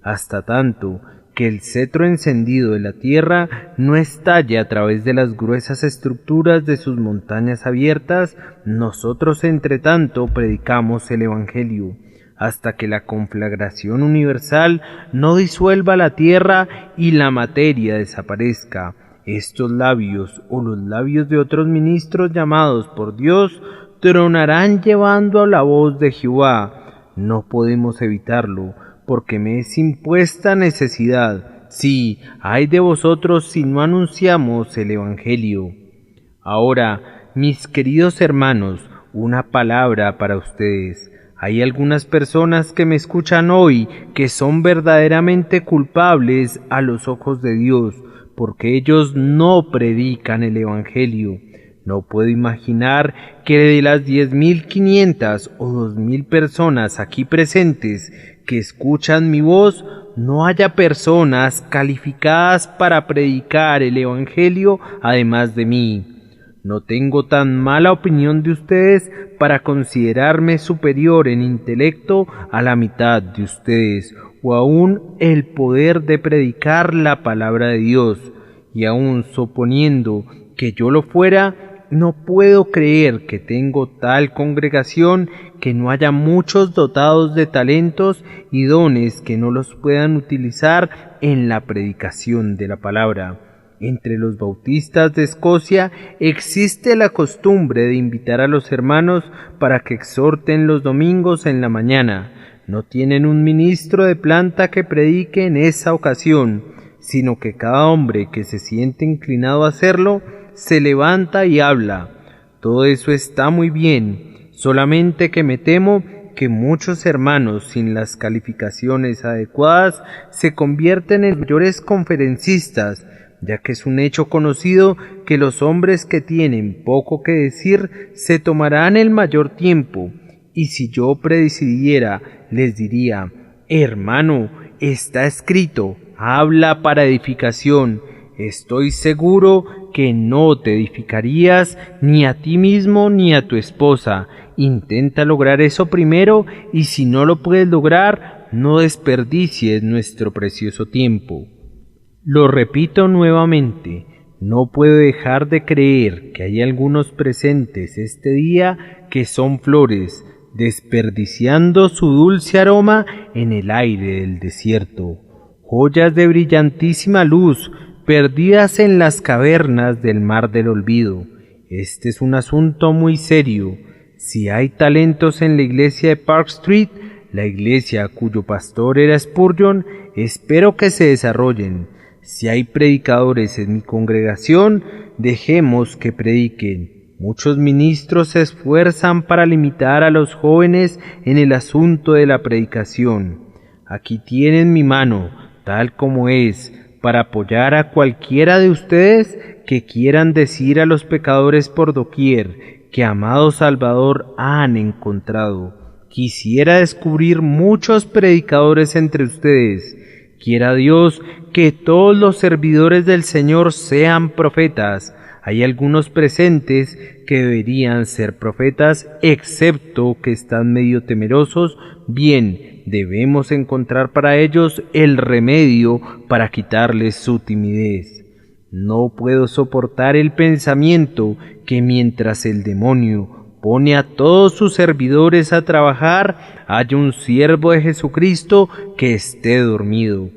hasta tanto que el cetro encendido de la tierra no estalle a través de las gruesas estructuras de sus montañas abiertas. Nosotros entre tanto predicamos el Evangelio, hasta que la conflagración universal no disuelva la tierra y la materia desaparezca. Estos labios o los labios de otros ministros llamados por Dios tronarán llevando la voz de Jehová. No podemos evitarlo, porque me es impuesta necesidad. Sí, ay de vosotros si no anunciamos el Evangelio. Ahora, mis queridos hermanos, una palabra para ustedes. Hay algunas personas que me escuchan hoy que son verdaderamente culpables a los ojos de Dios, porque ellos no predican el Evangelio. No puedo imaginar que de las 10.500 o 2.000 personas aquí presentes que escuchan mi voz, no haya personas calificadas para predicar el Evangelio además de mí. No tengo tan mala opinión de ustedes para considerarme superior en intelecto a la mitad de ustedes, o aún el poder de predicar la palabra de Dios, y aún suponiendo que yo lo fuera, no puedo creer que tengo tal congregación que no haya muchos dotados de talentos y dones que no los puedan utilizar en la predicación de la palabra. Entre los bautistas de Escocia existe la costumbre de invitar a los hermanos para que exhorten los domingos en la mañana. No tienen un ministro de planta que predique en esa ocasión, sino que cada hombre que se siente inclinado a hacerlo, se levanta y habla. Todo eso está muy bien, solamente que me temo que muchos hermanos sin las calificaciones adecuadas se convierten en mayores conferencistas, ya que es un hecho conocido que los hombres que tienen poco que decir se tomarán el mayor tiempo, y si yo predecidiera, les diría: hermano, está escrito, habla para edificación. Estoy seguro que no te edificarías ni a ti mismo ni a tu esposa. Intenta lograr eso primero, y si no lo puedes lograr, no desperdicies nuestro precioso tiempo. Lo repito nuevamente, no puedo dejar de creer que hay algunos presentes este día que son flores, desperdiciando su dulce aroma en el aire del desierto, joyas de brillantísima luz, perdidas en las cavernas del mar del olvido. Este es un asunto muy serio. Si hay talentos en la iglesia de Park Street, la iglesia cuyo pastor era Spurgeon, espero que se desarrollen. Si hay predicadores en mi congregación, dejemos que prediquen. Muchos ministros se esfuerzan para limitar a los jóvenes en el asunto de la predicación. Aquí tienen mi mano, tal como es, para apoyar a cualquiera de ustedes que quieran decir a los pecadores por doquier que amado Salvador han encontrado. Quisiera descubrir muchos predicadores entre ustedes. Quiera Dios que todos los servidores del Señor sean profetas. Hay algunos presentes que deberían ser profetas, excepto que están medio temerosos. Bien, debemos encontrar para ellos el remedio para quitarles su timidez. No puedo soportar el pensamiento que mientras el demonio pone a todos sus servidores a trabajar, haya un siervo de Jesucristo que esté dormido.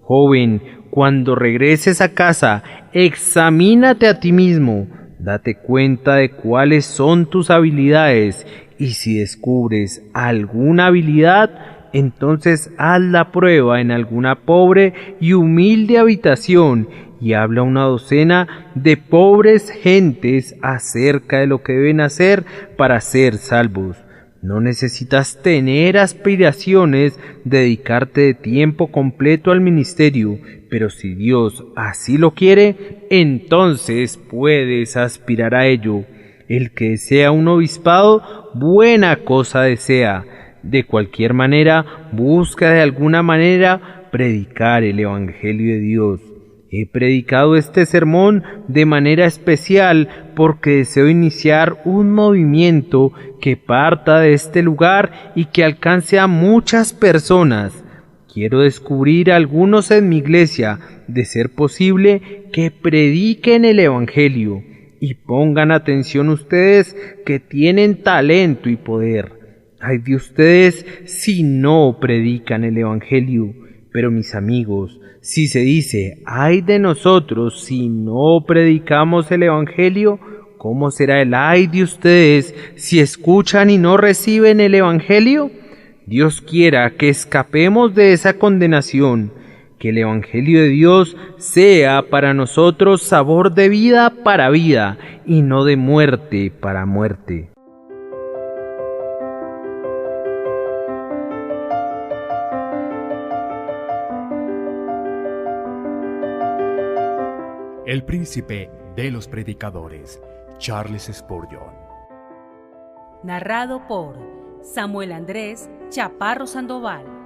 Joven, cuando regreses a casa, examínate a ti mismo, date cuenta de cuáles son tus habilidades, y si descubres alguna habilidad, entonces haz la prueba en alguna pobre y humilde habitación, y habla a una docena de pobres gentes acerca de lo que deben hacer para ser salvos. No necesitas tener aspiraciones, dedicarte de tiempo completo al ministerio, pero si Dios así lo quiere, entonces puedes aspirar a ello. El que desea un obispado, buena cosa desea. De cualquier manera, busca de alguna manera predicar el Evangelio de Dios. He predicado este sermón de manera especial porque deseo iniciar un movimiento que parta de este lugar y que alcance a muchas personas. Quiero descubrir a algunos en mi iglesia, de ser posible, que prediquen el Evangelio. Y pongan atención ustedes que tienen talento y poder. Ay de ustedes si no predican el Evangelio. Pero mis amigos, si se dice, ay de nosotros si no predicamos el Evangelio, ¿cómo será el ay de ustedes si escuchan y no reciben el Evangelio? Dios quiera que escapemos de esa condenación, que el Evangelio de Dios sea para nosotros sabor de vida para vida y no de muerte para muerte. El príncipe de los predicadores, Charles Spurgeon. Narrado por Samuel Andrés Chaparro Sandoval.